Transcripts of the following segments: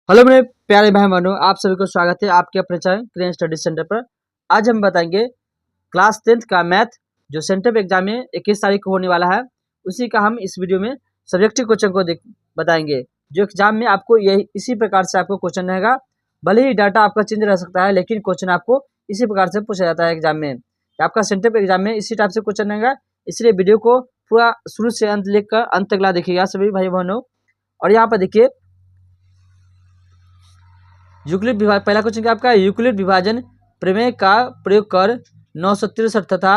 Hello मेरे प्यारे भाई बहनों, आप सभी को स्वागत है आपके अपने चैनल क्रेन स्टडी सेंटर पर। आज हम बताएंगे क्लास 10th का मैथ जो सेंटर एग्जाम में 21 तारीख को होने वाला है, उसी का हम इस वीडियो में सब्जेक्टिव क्वेश्चन को बताएंगे। जो एग्जाम में आपको यही इसी प्रकार से आपको क्वेश्चन रहेगा। भले ही डाटा आपका चेंज रह सकता है, लेकिन क्वेश्चन आपको इसी प्रकार से पूछा जाता है एग्जाम में। आपका सेंटर एग्जाम में इसी टाइप से क्वेश्चन रहेगा, इसलिए वीडियो को पूरा शुरू से अंत लेकर अंत तक ला देखिएगा सभी भाई बहनों। और यहाँ पर देखिए यूक्लिड विभाजन, पहला क्वेश्चन क्या आपका है, यूक्लिड विभाजन प्रमेय का प्रयोग कर 963 तथा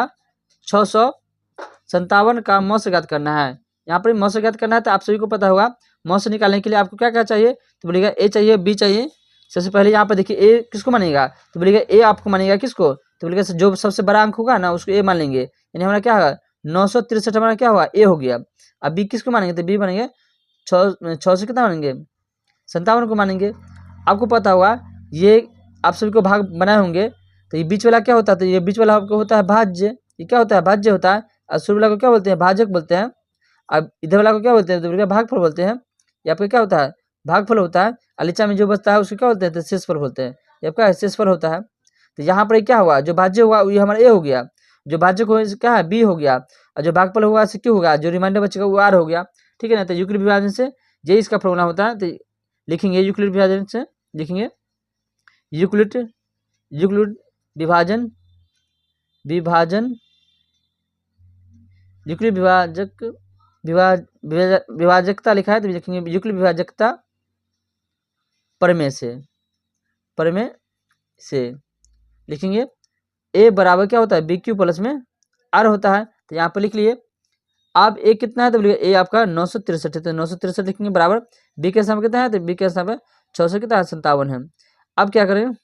657 का मौस ज्ञात करना है। यहाँ पर मौस ज्ञात करना है, तो आप सभी को पता होगा मौस निकालने के लिए आपको क्या क्या चाहिए, तो बोलिएगा ए चाहिए, बी चाहिए। सबसे पहले यहाँ पर देखिए ए किसको मानेगा, तो बोलिएगा ए आपको मानेगा किसको, तो बोलिएगा जो सबसे बड़ा अंक होगा ना उसको ए मान लेंगे, यानी हमारा क्या होगा 963 हमारा क्या हुआ ए हो गया। अब बी किसको मानेंगे, तो बी मानेंगे 6 से कितना मानेंगे 57 को मानेंगे। आपको पता होगा ये आप सभी को भाग बनाए होंगे, तो ये बीच वाला क्या होता है, तो ये बीच वाला आपको होता है भाज्य, ये क्या होता है भाज्य होता है। और शुरू वाला को क्या बोलते हैं भाजक बोलते हैं। अब इधर वाला को क्या बोलते हैं, तो भागफल बोलते हैं। ये आपका क्या होता है भागफल होता है। अलीचा में जो बचता है उसको क्या बोलते हैं, तो शेषफल बोलते हैं। ये आपका शेषफल होता है। तो यहाँ पर क्या हुआ, जो भाज्य हुआ ये हमारा ए हो गया, जो भाज्य को क्या है बी हो गया, और जो भागफल हुआ से क्यों होगा, जो रिमाइंडर बचेगा वो आर हो गया। ठीक है ना। तो यूक्लिड विभाजन से ये इसका फॉर्मूला होता है, तो लिखेंगे यूक्लिड विभाजन से लिखेंगे यूक्लिड यूक्लिड विभाजन यूक्लिड विभाजकता लिखा है, तो लिखेंगे यूक्लिड विभाजकता प्रमेय से लिखेंगे ए बराबर क्या होता है बी क्यू प्लस में आर होता है। तो यहाँ पर लिख लिए। अब ए कितना है, तो बोलिए ए आपका 963 है, तो 963 लिखेंगे बराबर बी के स्थान कितना है, तो बी के स्थान पे 657 है। अब क्या करें,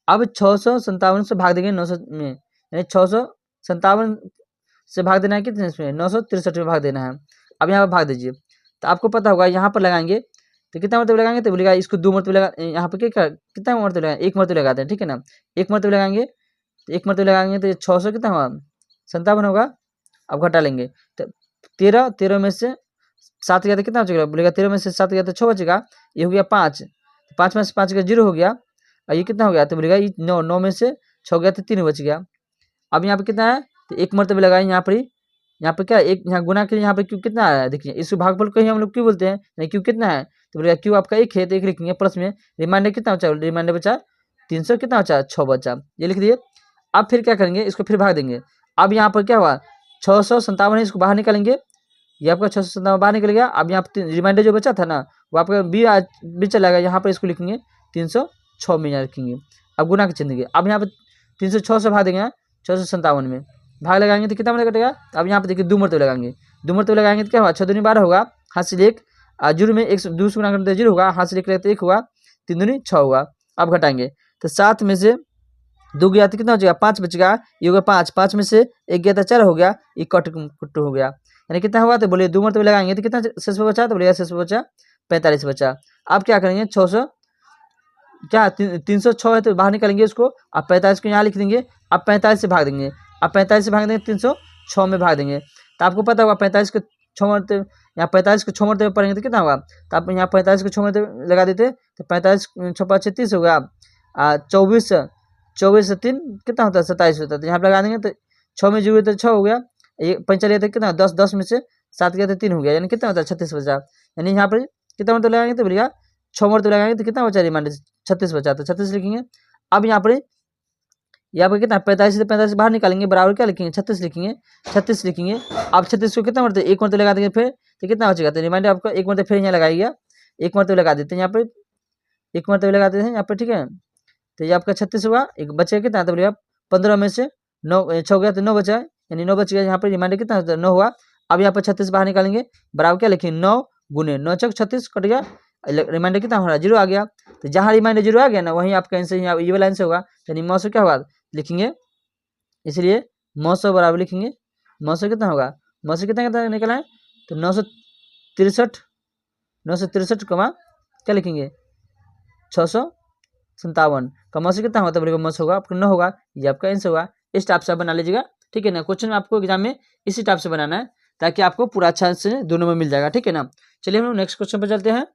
अब 657 से भाग देंगे 900 में, यानी 657 से भाग देना है कितने इसमें 963 में भाग देना है। अब यहाँ पर भाग दीजिए, तो आपको पता होगा यहाँ पर लगाएंगे तो कितना मरतबे लगाएंगे, तो बोलेगा इसको 2 मरतबे लगा, यहाँ पर क्या कितना मरतबे लगाएंगे, 1 मरतबे लगाते हैं। ठीक है ना, 1 मरतबे लगाएंगे, तो 1 मरतबे लगाएंगे तो 600 कितना हुआ 57 होगा। अब घटा लेंगे, तो 13 में से 7 गया तो कितना बचेगा, बोलेगा 13 में से 7 गया तो 6 बचेगा, ये हो गया 5, 5 में से 5 गया 0 हो गया। और ये कितना हो गया, तो बोलेगा ये 9 में से 6 गया तो 3 बच गया। अब यहाँ पे कितना है, तो 1 मरतबे लगाए यहाँ पर ही, यहाँ पे क्या एक यहाँ गुना के लिए यहाँ पे क्यू कितना आया देखिए, इस भागफल को ही हम लोग क्यों बोलते हैं, नहीं क्यू कितना है, तो बोलेगा क्यू आपका 1 है, तो 1 लिखेंगे प्लस में रिमाइंडर कितना बचा, रिमाइंडर बचा 300 कितना बचा 6 बचा, ये लिख दिए। अब फिर क्या करेंगे, इसको फिर भाग देंगे। अब यहाँ पर क्या हुआ 657 है, इसको बाहर निकालेंगे, ये आपका 657 बाहर निकल गया। अब यहाँ पर रिमाइंडर जो बचा था ना वो आपका बी चला गया, यहाँ पर इसको लिखेंगे 306 में यहाँ रखेंगे। अब गुना के चिन्ह देंगे, अब यहाँ पर 306 से भाग देंगे 657 में भाग लगाएंगे तो कितना कटेगा। अब यहाँ पे देखिए 2 मरतबे लगाएंगे, 2 मरतबे लगाएंगे तो क्या हुआ 6 दूनी 12 होगा, हाथ से 1 जीरो में 1 2 से गुना करते 0 होगा, हाथ से 1 लगते 1 हुआ, 3 दूनी 6 हुआ। अब घटाएंगे तो 7 में से 2 गया तो कितना बचेगा 5 बचेगा, ये होगा 5, 5 में से 1 गया तो 4 हो गया, ये कट हो गया, यानी कितना हुआ, तो बोलिए 2 मरतबे लगाएंगे तो कितना शेष पे बचा, तो बोलिएगा शेष पे बचा 45 बचा। अब क्या करेंगे 600 क्या 306 है तो बाहर निकालेंगे इसको, अब 45 को यहाँ लिख देंगे। अब 45 से भाग देंगे, अब 45 से भाग देंगे 306 में भाग देंगे, तो आपको पता होगा 45 को 6 मरतबे, यहाँ 45 को 6 मरतबे पढ़ेंगे तो कितना होगा, तो आप यहाँ 45 को 6 मरतबे लगा देते तो 45 6 5 36 होगा, 24 से 3 कितना होता है 27 होता है, तो यहाँ पर लगा देंगे तो 6 में 0 तो 6 हो गया, ये 5 लिया तो कितना 10, 10 में से 7 गया तो 3 हो गया, यानी कितना होता है 36 बचा। यानी यहाँ पर कितना मरतबे लगाएंगे, तो बोलिएगा 6 मरतबे लगाएंगे तो कितना बचा रिमाइंडर 36 बचा, तो 36 लिखेंगे। अब यहाँ पर कितना 45 से 45 बाहर निकालेंगे बराबर क्या लिखेंगे 36 लिखेंगे, 36 लिखेंगे। अब 36 को कितना मरतबे 1 मरतबे लगा देंगे फिर, तो कितना बचेगा, तो रिमाइंडर आपका 1 मरतबे फिर यहाँ लगाइएगा, 1 मरतबे लगा देते हैं यहाँ पर, 1 मरतबे लगा देते हैं यहाँ पर। ठीक है, तो ये आपका 36 हुआ, एक बचेगा कितना, तो बोलिएगा 15 में से 9 6 गया तो 9 बचा, यानी 9 बच गया, यहाँ पर रिमाइंडर कितना 9 हुआ। अब यहाँ पर 36 बाहर निकालेंगे बराबर क्या लिखेंगे 9 गुने 9 चौक 36 कट गया, रिमाइंडर कितना हो रहा है 0 आ गया। तो जहाँ रिमाइंडर 0 आ गया ना वहीं आपका आंसर ये वाला आंसर होगा, यानी 900 क्या होगा लिखेंगे, इसलिए 900 बराबर लिखेंगे 900 कितना होगा, 900 कितना निकला है, तो 963 कमा क्या लिखेंगे 657 का 900 कितना होगा, तो बोलेगा 900 होगा, आपको 9 होगा, ये आपका आंसर होगा। इस टाइप से आप बना लीजिएगा। ठीक है ना, क्वेश्चन आपको एग्जाम में इसी टाइप से बनाना है ताकि आपको पूरा अच्छा से दोनों में मिल जाएगा। ठीक है ना, चलिए हम लोग नेक्स्ट क्वेश्चन पर चलते हैं।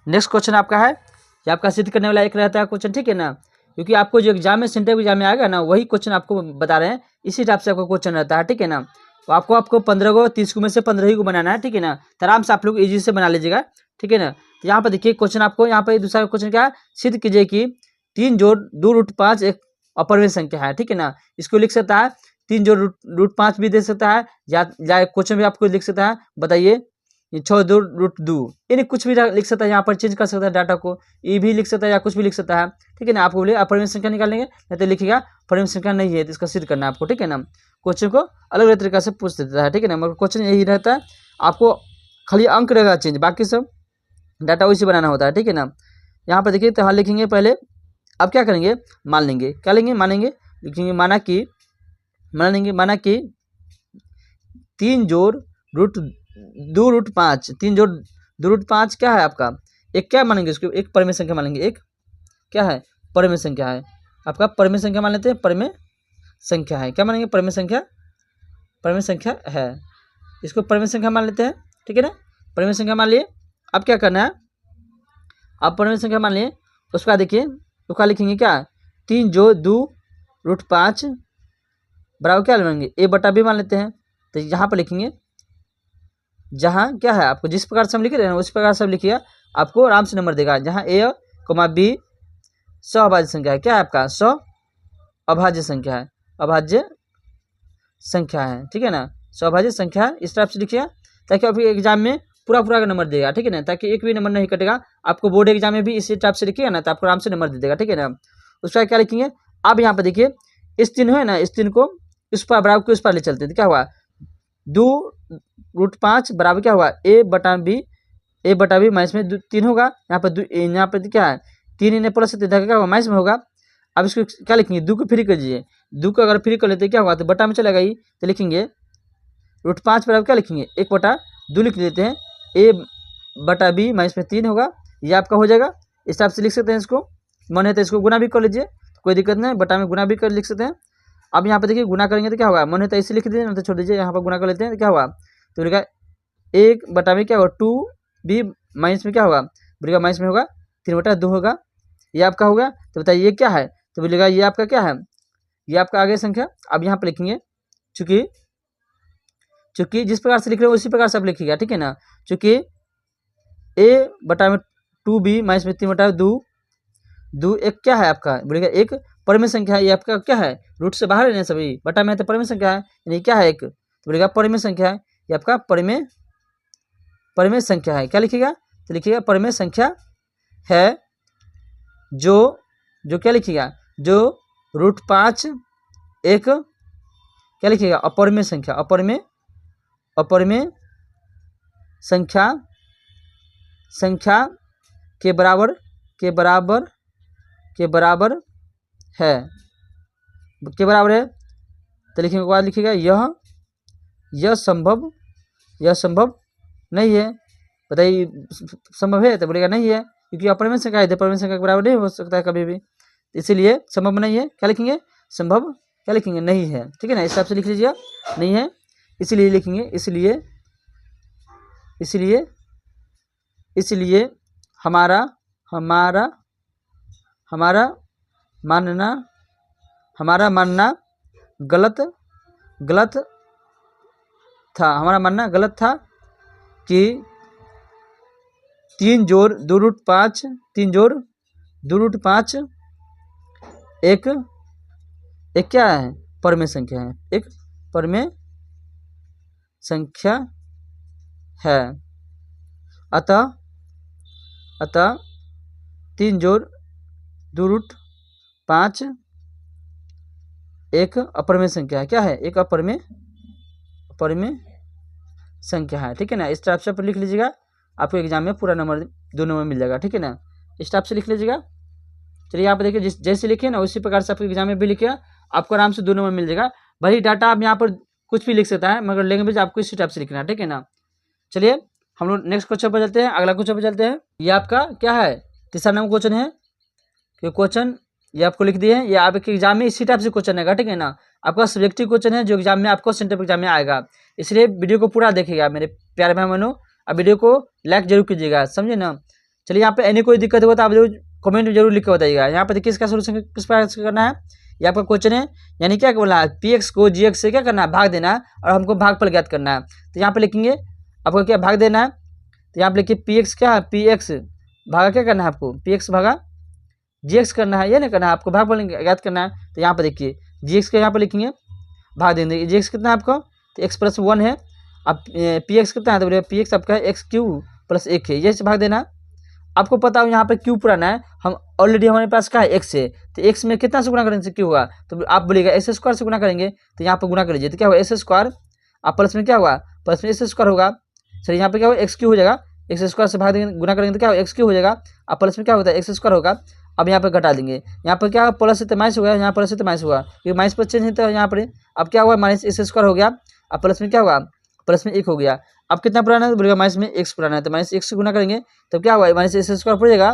नेक्स्ट क्वेश्चन आपका है, ये आपका सिद्ध करने वाला एक रहता है क्वेश्चन, ठीक है ना, क्योंकि आपको जो एग्जाम में सेंटर एग्जाम में आएगा ना वही क्वेश्चन आपको बता रहे हैं, इसी टाइप से आपका क्वेश्चन रहता है, ठीक है ना। तो आपको 15 को 30 को में से 15 ही को बनाना है, ठीक है ना, तो आराम से आप लोग इजी से बना लीजिएगा, ठीक है ना। तो यहाँ पर देखिए क्वेश्चन आपको, यहाँ पर दूसरा क्वेश्चन क्या है, सिद्ध कीजिए कि 3 जोड़ 2√5 एक अपरिमेय संख्या है, ठीक है ना। इसको लिख सकता है 3 जोड़ √5 भी दे सकता है, या क्वेश्चन भी आपको लिख सकता है, बताइए 6 जोड़ √2, यानी कुछ भी लिख सकता है, यहाँ पर चेंज कर सकता है डाटा को, ये भी लिख सकता है या कुछ भी लिख सकता है, ठीक है ना। आपको बोले अपरिमेय संख्या निकालेंगे, नहीं तो लिखिएगा परिमेय संख्या नहीं है, तो इसका सिद्ध करना है आपको, ठीक है ना। क्वेश्चन को अलग अलग तरीके से पूछ देता है, ठीक है ना, मगर क्वेश्चन यही रहता है, आपको खाली अंक रहेगा चेंज, बाकी सब डाटा वैसे बनाना होता है, ठीक है ना। यहाँ पर देखिए तो हाँ लिखेंगे पहले, अब क्या करेंगे, मान लेंगे, क्या लेंगे, मानेंगे, लिखेंगे माना कि 3 जोड़ 2√5, 3 जोड़ 2√5 क्या है आपका, एक क्या मानेंगे उसको, एक परिमेय संख्या मानेंगे, एक क्या है, परिमेय संख्या है आपका, परिमेय संख्या मान लेते हैं, परिमेय संख्या है, क्या मानेंगे, परिमेय संख्या है, इसको परिमेय संख्या मान लेते हैं, ठीक है ना। परिमेय संख्या मान लिए, अब क्या करना है, आप परिमेय संख्या मान लिए, उसके बाद देखिए तो क्या लिखेंगे, क्या 3 जोड़ 2√5 बराबर क्या लेंगे, a बटा b मान लेते हैं। तो यहाँ पर लिखेंगे, जहाँ क्या है आपको जिस प्रकार से हम लिख रहे हैं उस प्रकार से लिखिए, आपको आराम से नंबर देगा। जहाँ a, b सहअभाज्य संख्या है, क्या है आपका सहअभाज्य संख्या है, ठीक है ना, सहअभाज्य संख्या है, इस टाइप से लिखिए, ताकि आपके एग्जाम में पूरा का नंबर देगा, ठीक है ना, ताकि एक भी नंबर नहीं कटेगा। आपको बोर्ड एग्जाम में भी इसी टाइप से लिखिएगा ना, तो आपको आराम से नंबर दे देगा, ठीक है ना। उसका क्या लिखेंगे, अब यहाँ पर देखिए इस 3 है ना, इस 3 को इस पर बराबर को इस पर ले चलते हैं, तो क्या हुआ 2√5 बराबर क्या हुआ a बटा b माइनस में 3 होगा, यहाँ पर क्या है 3 इन्हें प्लस क्या होगा माइनस में होगा। अब इसको क्या लिखेंगे, 2 को फ्री कर दीजिए, 2 को अगर फ्री कर लेते क्या होगा, तो बटा में चलेगा ही, तो लिखेंगे √5 बराबर क्या लिखेंगे 1/2 लिख देते हैं, a बटा b माइनस में 3 होगा, ये आपका हो जाएगा। इस टाइप से लिख सकते हैं, इसको मन है तो इसको गुना भी कर लीजिए, कोई दिक्कत नहीं, बटा में गुना भी कर लिख सकते हैं। अब यहाँ पे देखिए गुना करेंगे तो क्या होगा, मन है तो ऐसे लिख दीजिए, नहीं तो छोड़ दीजिए, यहाँ पर गुना कर लेते हैं तो क्या होगा, तो बोलेगा 1 बटा में क्या होगा 2b माइनस में क्या होगा, बोलेगा माइनस में होगा 3/2 होगा, ये आपका होगा। तो बताइए ये क्या है, तो बोलेगा ये आपका क्या है, ये आपका आगे संख्या। अब यहाँ पर लिखेंगे चूंकि जिस प्रकार से लिख रहे हो उसी प्रकार से आप लिखिएगा, ठीक है ना। चूंकि a बटा में 2b माइनस में 3/2 एक क्या है आपका, बोलेगा एक परिमेय संख्या है, ये आपका क्या है रूट से बाहर है ना सभी, बटा में तो परिमेय संख्या है, यानी क्या है एक, तो बोलेगा परिमेय संख्या है, ये आपका परिमेय संख्या है, क्या लिखिएगा, तो लिखिएगा परिमेय संख्या है, जो क्या लिखिएगा, जो √5 एक क्या लिखिएगा अपरिमेय संख्या के बराबर है, तो लिखने के बाद लिखिएगा यह संभव नहीं है, बताइए संभव है, तो बोलेगा नहीं है, क्योंकि अपरिमेय संख्या है, परिमेय संख्या के बराबर नहीं हो सकता है कभी भी, इसीलिए संभव नहीं है, क्या लिखेंगे संभव क्या लिखेंगे नहीं है, ठीक है ना, इस हिसाब से लिख लीजिए, नहीं है इसलिए लिखेंगे, इसलिए हमारा मानना गलत था कि 3 जोड़ 2√5 एक क्या है परिमेय संख्या है, एक परिमेय संख्या है, अतः 3 जोड़ 2√5 एक अपरिमेय संख्या है, क्या है एक अपरिमेय संख्या है, ठीक है ना। इस टाइप से आप लिख लीजिएगा, आपको एग्जाम में पूरा नंबर 2 नंबर मिल जाएगा, ठीक है ना, इस टाइप से लिख लीजिएगा। चलिए यहाँ पर देखिए जैसे लिखे ना उसी प्रकार से आपको एग्जाम में भी लिखिएगा, आपको आराम से 2 नंबर मिल जाएगा। भले डाटा आप यहाँ पर कुछ भी लिख सकता है, मगर लैंग्वेज आपको इसी टाइप से लिखना है, ठीक है ना। चलिए हम लोग नेक्स्ट क्वेश्चन पर चलते हैं, अगला क्वेश्चन पर चलते हैं। ये आपका क्या है तीसरा नंबर क्वेश्चन है, कि क्वेश्चन ये आपको लिख दिए हैं, ये आपके एग्जाम में इसी टाइप से क्वेश्चन आएगा, ठीक है ना। आपका सब्जेक्टिव क्वेश्चन है जो एग्जाम में आपको सेंटर एग्जाम में आएगा, इसलिए वीडियो को पूरा देखिएगा मेरे प्यारे भाई बहनों, अब वीडियो को लाइक जरूर कीजिएगा, समझे ना। चलिए यहाँ पे एनी कोई दिक्कत हो तो आप जरूर कमेंट में जरूर लिख के बताइएगा। यहाँ पे देखिए इसका सोल्यूशन किस प्रकार से करना है, ये आपका क्वेश्चन है, यानी क्या बोला है, पी एक्स को जी एक्स से क्या करना है, भाग देना है, और हमको भागफल ज्ञात करना है। तो यहाँ पे लिखेंगे आपको क्या भाग देना है, तो यहाँ पे लिखिए पी एक्स क्या है, पी एक्स भागा क्या करना है आपको, पी एक्स भागा जी एक्स करना है, ये नहीं करना है आपको, भागफल ज्ञात करना है। तो यहाँ पे देखिए जी एक्स के यहाँ पे लिखेंगे भाग देंगे, जी एक्स कितना है आपका, तो एक्स प्लस 1 है, अब पी एक्स कितना है, तो बोलिए पी एक्स आपका एक्स क्यू प्लस 1 है, ये से भाग देना। आपको पता हो यहाँ पे क्यू पुराना है, हम ऑलरेडी हमारे पास क्या है एक्स है, तो एक्स में कितना से गुना करेंगे क्यू होगा, तो आप बोलिएगा एस स्क्वायर से गुना करेंगे, तो यहाँ पर गुना कर लीजिए, तो क्या होगा एस स्क्वायर, आप प्लस में क्या होगा, प्लस में एस स्क्वायर होगा, सर यहाँ पे क्या होगा एक्स क्यू हो जाएगा, एक्स स्क्वायर से भाग देंगे गुना करेंगे तो क्या होगा एक्स क्यू हो जाएगा, अब प्लस में क्या होता है एक्स स्क्वायर होगा। अब यहाँ पे घटा देंगे, यहाँ पर क्या प्लस से तो माइनस होगा, यहाँ प्लस से तो माइनस होगा, ये माइनस पर चेंज है, यहाँ पर अब क्या हुआ माइनस एस स्क्वायर हो गया, अब प्लस में क्या होगा, प्लस में 1 हो गया। अब कितना पुराना है, बोलेगा माइनस में एक्स पुराना है, तो माइनस एक्स से गुना करेंगे तब क्या हुआ माइनस एस स्क्वायर पड़ जाएगा,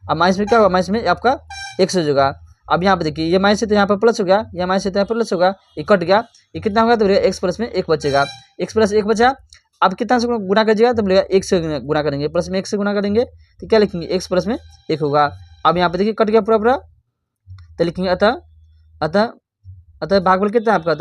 अब माइनस में क्या होगा, माइनस में आपका एक्स हो जाएगा। अब यहाँ पे देखिए ये माइनस से तो यहाँ पर प्लस हो गया, यहाँ माइनस से तो यहाँ पर प्लस होगा, ये कट गया, ये कितना होगा, तो बोलेगा एक्स प्लस में 1 बचेगा, एक्स प्लस 1 बचा। अब कितना से गुना करिएगा, तो बोलेगा 1 से गुना करेंगे, प्लस में 1 से गुना करेंगे तो क्या लिखेंगे एक्स प्लस में 1 होगा। अब यहाँ पे देखिए कट गया पूरा पूरा, तो लिखेंगे अतः भागफल कितना है आपका,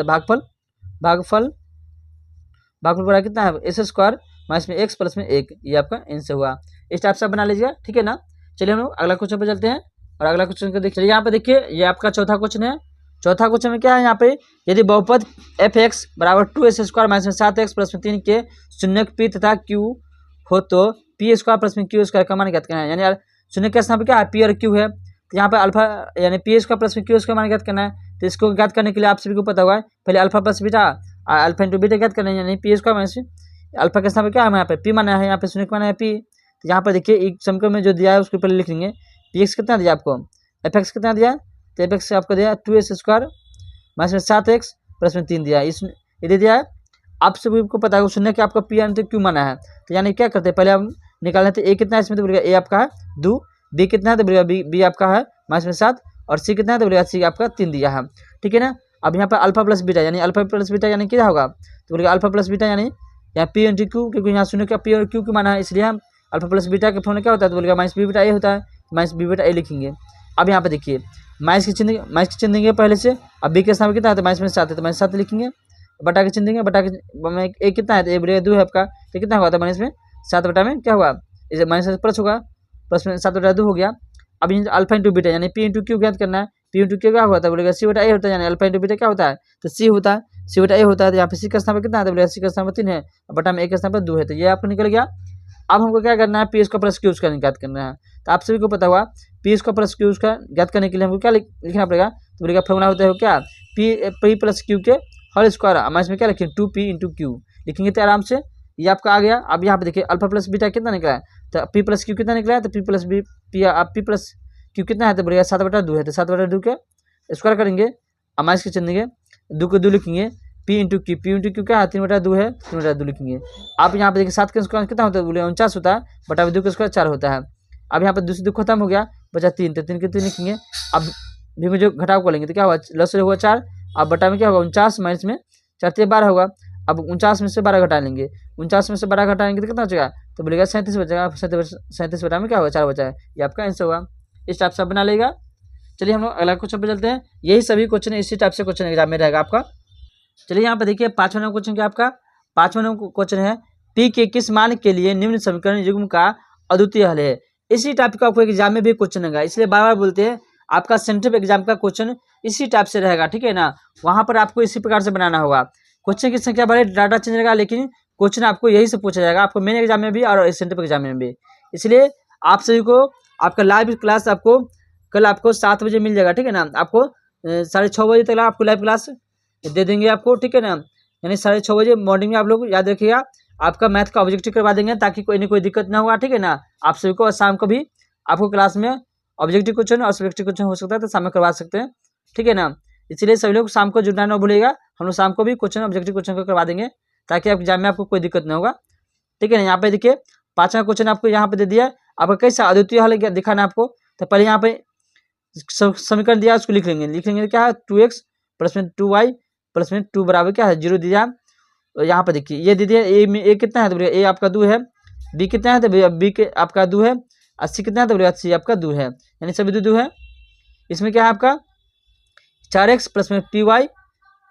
भागफल बड़ा कितना है एस स्क्वायर माइनस में एक्स प्लस में 1, ये आपका आंसर हुआ। इस टाइप से आप बना लीजिएगा, ठीक है ना। चलिए हम लोग अगला क्वेश्चन पे चलते हैं, और अगला क्वेश्चन को देखिए, यहाँ पे देखिए ये आपका चौथा क्वेश्चन है। चौथा क्वेश्चन में क्या है, यहाँ पे यदि बहुपद एफ एक्स बराबर 2s स्क्वायर माइनस में 7x प्लस में 3 के शून्य पी तथा क्यू हो तो पी स्क्वायर प्लस में क्यू स्क्वायर का मान ज्ञात करना है। यानी यार शून्य के स्थान पर क्या है, पी और क्यू है, तो यहाँ पे अल्फा यानी पी स्क्वायर प्लस में क्यू स्क्वायर मान ज्ञात करना है। तो इसको ज्ञात करने के लिए आप सभी को पता होगा पहले alpha plus beta, alpha into beta ज्ञात करना है, यानी पी स्क्वायर माइनस अल्फा के स्थान पर क्या है, यहाँ पे पी माना है, यहाँ पे शून्य का माना है पी। तो यहाँ पर देखिए एक समीकरण में जो दिया है उसको पहले लिख लेंगे, पी एक्स कितना दिया आपको, एफ एक्स कितना दिया, तो एफ एक्स आपको दिया 2s स्क्वायर माइनस में 7x प्लस में 3 दिया है, इस ये दे दिया है। आप सभी को पता है शून्य कि आपका पी एन तो क्यों माना है, तो यानी क्या करते हैं पहले हम निकाल लेते हैं, ए कितना है इसमें, तो बोलेगा ए आपका है 2, बी कितना है तो बोलेगा बी आपका है माइनस में 7, और सी कितना है तो बोलेगा सी आपका 3 दिया है, ठीक है ना। अब यहाँ पर अल्फा प्लस बीटा, यानी अल्फा प्लस बीटा यानी क्या होगा, तो बोलेगा अल्फा प्लस बीटा यानी यहाँ पी इंटू क्यू, क्योंकि यहाँ शून्य का पी और क्यू माना है, इसलिए हम अल्फा प्लस बीटा के फॉर्म क्या होता है, तो बोलेगा माइनस बी बीटा ए होता है, माइनस बी बीटा ए लिखेंगे। अब यहाँ पे देखिए माइनस की चिन्ह देंगे पहले से, अब बी के स्थान पर कितना है तो माइनस में 7 है, तो माइनस 7 लिखेंगे, बटा के चिन्ह देंगे, बटा के ए कितना है तो ए बोलेगा 2 है आपका, तो कितना हुआ था माइनस में 7 बटा में क्या हुआ, इसे माइनस प्लस होगा, प्लस में 7 बटा 2 हो गया। अब अल्फा इंटू बीटा यानी पी इंटू क्यू ज्ञात करना है, पी इंटू क्यू क्या होता है बोलेगा सी बटा ए होता है, यानी अल्फा इंटू बीटा क्या होता है तो सी होता है, सी बटा ए होता है। तो यहाँ पे सी का स्थान पर कितना है तो बोलेगा सी का स्थान पर 3 है, बटा में ए के स्थान पर 2 है, तो ये आपको निकल गया। अब हमको क्या करना है, P square plus Q square ज्ञात करना है। तो आप सभी को पता हुआ P square plus Q square ज्ञात करने के लिए हमको क्या लिखना पड़ेगा, तो बोलेगा फॉर्मूला होता है क्या, पी प्लस क्यू के होल स्क्वायर, हम इसमें क्या लिखेंगे 2p इंटू क्यू लिखेंगे, तो आराम से ये आपका आ गया। अब यहाँ पे देखिए अल्फा प्लस बीटा कितना निकला है, तो पी प्लस क्यू कितना निकला है, तो पी प्लस क्यू कितना है तो बोलेगा 7 बटा 2 है, तो 7 बटा 2 के स्क्वायर करेंगे, अब माइनस के चिन्ह देंगे, 2 को 2 लिखेंगे, पी इंटू क्यू क्या है 3 बटा 2 है, 3 बटा 2 लिखेंगे। आप यहाँ पे देखिए 7 के स्क्वायर कितना होता है बोले 49 होता है, बटा 2 के स्क्वायर 4 होता है। अब यहाँ पर दूसरी 2 खत्म हो गया, बचा 3, तो 3 के 3 लिखेंगे। अब भी में जो घटाव को लेंगे तो क्या हुआ, लस हुआ 4, अब बटा में क्या होगा 49 माइनस में 4 12 होगा। अब 49 में से 12 घटा लेंगे, 49 में से 12 घटाएंगे तो कितना बचेगा, तो बोलेगा 37 बचेगा, 37 बटा में क्या होगा 4 बचा है, ये आपका आंसर होगा। इस टाइप से आप बना लेगा। चलिए हम लोग अगला क्वेश्चन पे चलते हैं, यही सभी क्वेश्चन इसी टाइप से क्वेश्चन एग्जाम में रहेगा आपका। चलिए यहाँ पे देखिए 5वां नंबर क्वेश्चन क्या आपका, 5वां नंबर क्वेश्चन है पी के किस मान के लिए निम्न समीकरण युग्म का अद्वितीय हल है। इसी टाइप का आपको एग्जाम में भी क्वेश्चन रहेगा, इसलिए बार बार बोलते हैं आपका सेंट्रल एग्जाम का क्वेश्चन इसी टाइप से रहेगा, ठीक है ना। वहाँ पर आपको इसी प्रकार से बनाना होगा, क्वेश्चन की संख्या बढ़े डाटा चेंज रहेगा, लेकिन क्वेश्चन आपको यही से पूछा जाएगा, आपको मेन एग्जाम में भी और सेंट्रल एग्जाम में भी। इसलिए आप सभी को आपका लाइव क्लास आपको कल आपको 7 बजे मिल जाएगा, ठीक है ना। आपको 6:30 बजे तक आपको लाइव क्लास दे देंगे आपको, ठीक है ना। यानी 6:30 बजे मॉर्निंग में आप लोग याद रखिएगा, आपका मैथ का ऑब्जेक्टिव करवा देंगे ताकि कोई ना कोई दिक्कत ना होगा, ठीक है ना। आप सभी को शाम को भी आपको क्लास में ऑब्जेक्टिव क्वेश्चन और सब्जेक्टिव क्वेश्चन हो सकता है, तो शाम में करवा सकते हैं, ठीक है ना। इसलिए सभी लोग शाम को जुड़ना ना भूलिएगा, हम लोग शाम को भी क्वेश्चन ऑब्जेक्टिव क्वेश्चन को करवा देंगे ताकि आप एग्जाम में आपको कोई दिक्कत ना होगा, ठीक है ना। यहाँ पे देखिए 5वां क्वेश्चन आपको यहाँ पे दे दिया, आपका कैसा अद्वितीय हल दिखाना है आपको। तो पहले यहाँ पे समीकरण दिया उसको लिख लेंगे क्या है 2x प्लस में 2y प्लस में 2 बराबर क्या है 0 दिया। और यहाँ पर देखिए ये दे दिया ए में ए कितना है तो ए आपका 2 है, बी कितना है तो बी के आपका 2 है, 80 कितना है तो बोलिएगा 80 आपका दूर है, यानी सभी दूर है। इसमें क्या है आपका 4x प्लस में पी वाई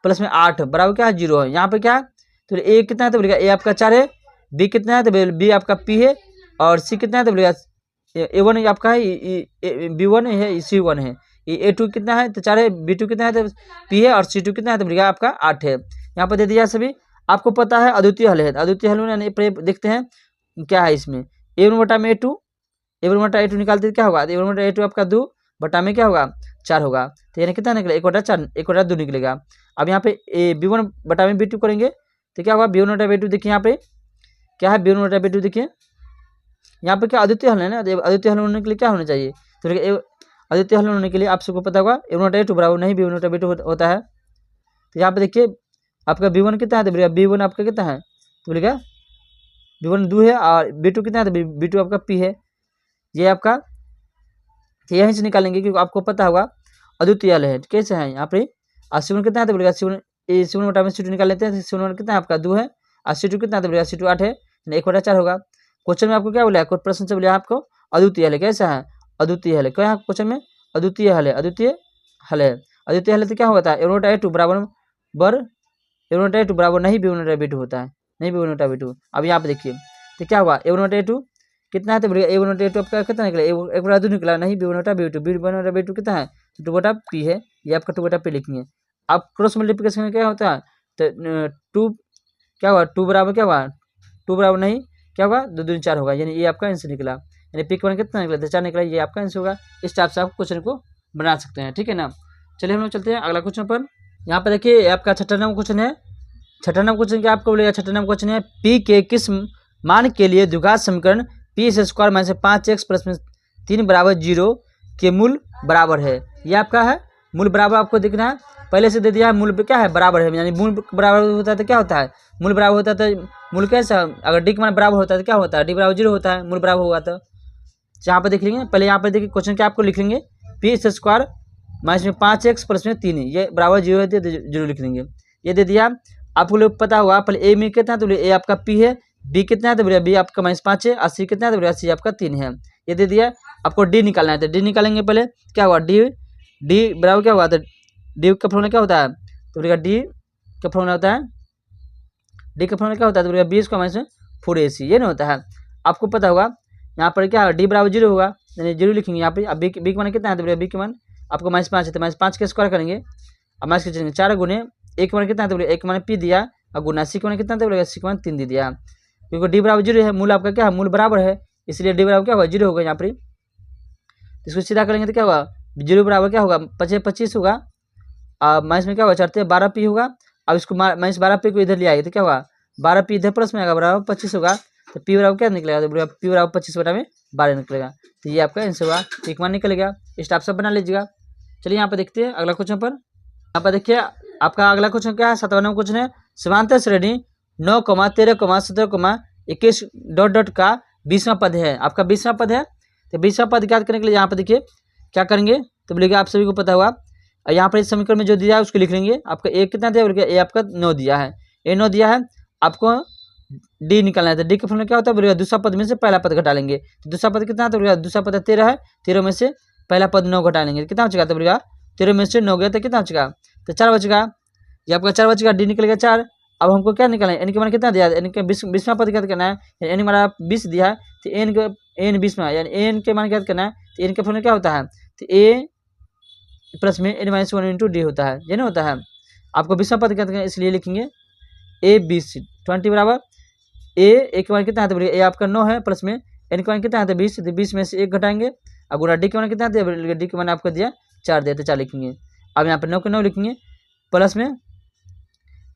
प्लस में 8 बराबर क्या है 0 है। यहाँ पे क्या है तो ए कितना है तो बोलिएगा ए आपका 4 है, बी कितना है तो बी आपका पी है, और सी कितना है तो बोलिएगा A1 आपका है, B1 है, C1 है, A2 कितना है तो 4 है, B2 कितना है तो P है, और C2 कितना है तो बोलिएगा आपका 8 है। यहाँ पर दे दिया सभी, आपको पता है अद्वितीय हल है। अद्वितीय हल में देखते हैं क्या है इसमें A1 बटा में A2, A1 बटा A2 निकालते क्या होगा, A1 बटा A2 आपका 2 बटा में क्या होगा 4 होगा, तो यानी कितना निकलेगा 1 बटा 4, 1 बटा 2 निकलेगा। अब यहाँ पे B1 बटा में B2 करेंगे तो क्या होगा B1 बटा B2, देखिए यहाँ पे क्या है B1 बटा B2, देखिए यहाँ पे क्या अद्वितीय हल है ना, अद्वितीय हल होने के लिए क्या होना चाहिए तो अद्वितीय हल होने के लिए आप सबको पता होगा A1 बटा A2 बराबर नहीं B1 बटा B2 होता है। तो यहाँ पे देखिए आपका B1 कितना है तो बोलिएगा B1 आपका कितना है तो बोलिएगा B1 2 है, और B2 कितना है तो B2 आपका P है, ये आपका तो यहीं से निकालेंगे क्योंकि आपको पता होगा अद्वितीय हल है। कैसे है यहाँ पे C1 कितना है तो बोलिएगा C1 बटा में C2 निकाल लेते हैं, C1 कितना है आपका 2 है, और C2 कितना है तो बोलिएगा C2 8 है, 1 बटा 4 होगा। क्वेश्चन में आपको क्या बोला है, कोई प्रश्न से बोलिए आपको अद्वितीय हल है, कैसा है अद्वितीय हल है, क्या है क्वेश्चन में अद्वितीय हल है, अद्वितीय हल है। अद्वितीय हल तो क्या होता है A1 बटा A2 बराबर A1 बटा A2 बराबर नहीं B1 बटा B2 होता है, नहीं B1 बटा B2। अब यहाँ पे देखिए तो क्या हुआ A1 बटा A2 कितना है तो बोलिएगा A1 बटा A2 आपका कितना निकला 1 बटा 2 निकला, नहीं B1 बटा B2, B1 बटा B2 कितना है 2 बटा P है, ये आपका 2 बटा P लिखेंगे। अब क्रॉस मल्टीप्लिकेशन में क्या होता है तो 2 क्या हुआ 2 बराबर क्या हुआ 2 बराबर नहीं क्या होगा 2 2 4 होगा, यानी ये आपका आंसर निकला, यानी पिक वन कितना निकला तो 4 निकला, ये आपका आंसर होगा। इस टाइप से आप क्वेश्चन को बना सकते हैं, ठीक है ना। चलिए हम लोग चलते हैं अगला क्वेश्चन पर। यहाँ पर देखिए आपका 6ठा नंबर क्वेश्चन है। 6ठा नंबर क्वेश्चन क्या आपको बोलेगा, 6ठा नंबर क्वेश्चन है पी के किस मान के लिए द्विघात समीकरण पी से स्क्वायर माइनस 5x प्लस में 3 बराबर 0 के मूल बराबर है। ये आपका है मूल बराबर, आपको देखना है पहले से दे दिया है मूल क्या है बराबर है, यानी मूल बराबर होता है तो क्या होता है मूल बराबर होता है तो मूल कैसा अगर डी के मान बराबर होता है तो क्या होता है डी बराबर 0 होता है, मूल बराबर होगा तो यहाँ पर देख लेंगे। पहले यहाँ पर देखिए क्वेश्चन क्या आपको लिख लेंगे पी से स्क्वायर माइनस में 5x प्लस में 3 ये बराबर 0 है तो 0 लिख लेंगे। ये दे दिया आपको लोग पता होगा पहले ए में कितना है तो ए आपका पी है, बी कितना है तो बोलिए बी आपका -5 है, और सी कितना है तो बोलिए सी आपका 3 है। ये दे दिया आपको डी निकालना है तो डी निकालेंगे। पहले क्या हुआ डी बराबर क्या हुआ तो डी का फॉर्मूला क्या होता है तो बोलिएगा डी का फॉर्मूला होता है डी का फॉर्मूला क्या होता है तो बोलिएगा 20 का -4ac, ये नहीं होता है आपको पता होगा। यहाँ पर क्या डी बराबर 0 होगा यानी 0 लिखेंगे यहाँ पे। अब बी के मान कितना है तो बोलिएगा बी के मान आपको -5 है तो -5 के स्क्वायर करेंगे, अब माइनस के 4 गुने ए के मान कितना है तो बोलिए ए के मान पी दिया, और गुना सी के मान कितना तो बोलेगा सी के मान 3 दे दिया, क्योंकि डी बराबर 0 है, मूल आपका क्या है मूल बराबर है, इसलिए डी बराबर क्या होगा 0 होगा यहाँ पर। इसको सीधा करेंगे तो क्या होगा 0 बराबर क्या होगा 25 होगा, माइनस में क्या होगा चढ़ते 12 पी होगा। अब इसको -12 पी को इधर ले आएगा तो क्या होगा 12 पी इधर प्लस में आएगा बराबर 25 होगा, तो पी बराबर क्या निकलेगा तो बोलेगा पी बराबर 25 बटा में 12 निकलेगा, तो ये आपका आंसर होगा, पी का मान निकलेगा। इस टाइप से बना लीजिएगा। चलिए यहाँ पर देखते हैं अगला क्वेश्चन पर। यहाँ पर देखिए आपका अगला क्वेश्चन क्या है 57वां क्वेश्चन है समांतर श्रेणी 9, 13, 17, 21 डॉट का 20वां पद है। आपका 20वां पद है तो 20वां पद ज्ञात करने के लिए यहाँ पर देखिए क्या करेंगे तो बोलेगा आप सभी को पता होगा यहाँ पर इस समीकरण में जो दिया है उसको लिख लेंगे। आपका ए कितना दिया बोलेगा ए आपका 9 दिया है, ए 9 दिया है, आपको डी निकालना है तो डी के फॉर्मूला क्या होता है बोलेगा दूसरा पद में से पहला पद घटा लेंगे, तो दूसरा पद कितना है तो बोलेगा दूसरा पद 13 है, 13 में से पहला पद 9 घटा लेंगे, कितना बचेगा तो बोलेगा 13 में से 9 गया तो कितना बचेगा तो 4 बचेगा, ये आपका 4 बचेगा, डी निकलेगा 4। अब हमको क्या निकालना है एन के मान कितना दिया है एन के 20वां पद ज्ञात करना है, एन हमारा 20 दिया है तो एन 20वां यानी एन के मान ज्ञात करना है, तो एन का फॉर्मूला क्या होता है तो ए प्लस में n - 1 इंटू डी होता है, ये ना होता है। आपको 20वां पद ज्ञात करना है इसलिए लिखेंगे ए 20 बराबर ए के मान कितना है तो बोलिए ए आपका 9 है, प्लस में एन के मान कितना है तो 20, तो 20 में से 1 घटाएंगे, और गुणा डी के मान कितना दिया डी के मान आपको दिया 4 दिया तो 4 लिखेंगे। अब यहाँ पर 9 के 9 लिखेंगे, प्लस में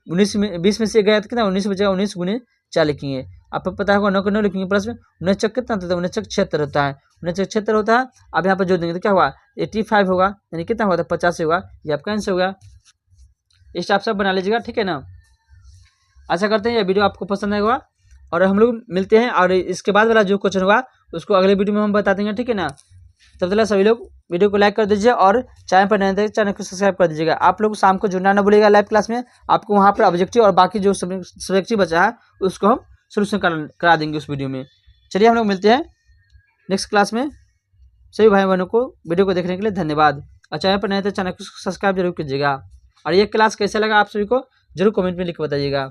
19 में 20 में से 1 गया तो कितना 19 बचेगा, 19 गुने 4 लिखेंगे। आपको पता होगा 9 के 9 लिखेंगे, प्लस में 19 चक कितना होता है 19 चक 76 होता है, 19 चक 76 होता है। अब यहाँ पर जोड़ देंगे तो क्या हुआ 85 होगा, यानी कितना हुआ था 50 होगा, ये आपका आंसर होगा। इस टाइप से बना लीजिएगा, ठीक है ना। आशा करते हैं यह वीडियो आपको पसंद आएगा, और हम लोग मिलते हैं और इसके बाद वाला जो क्वेश्चन होगा उसको अगले वीडियो में हम बता देंगे, ठीक है ना। तब तक सभी लोग वीडियो को लाइक कर दीजिए और चैनल पर नए थे चैनल को सब्सक्राइब कर दीजिएगा। आप लोग शाम को जुड़ना ना भूलिएगा लाइव क्लास में, आपको वहाँ पर ऑब्जेक्टिव और बाकी जो सब्जेक्टिव बचा है उसको हम सोल्यूशन करा देंगे उस वीडियो में। चलिए हम लोग मिलते हैं नेक्स्ट क्लास में। सभी भाई बहनों को वीडियो को देखने के लिए धन्यवाद। और चैनल पर नए तो चैनल को सब्सक्राइब जरूर कीजिएगा। और ये क्लास कैसा लगा आप सभी को जरूर कमेंट में लिख के बताइएगा।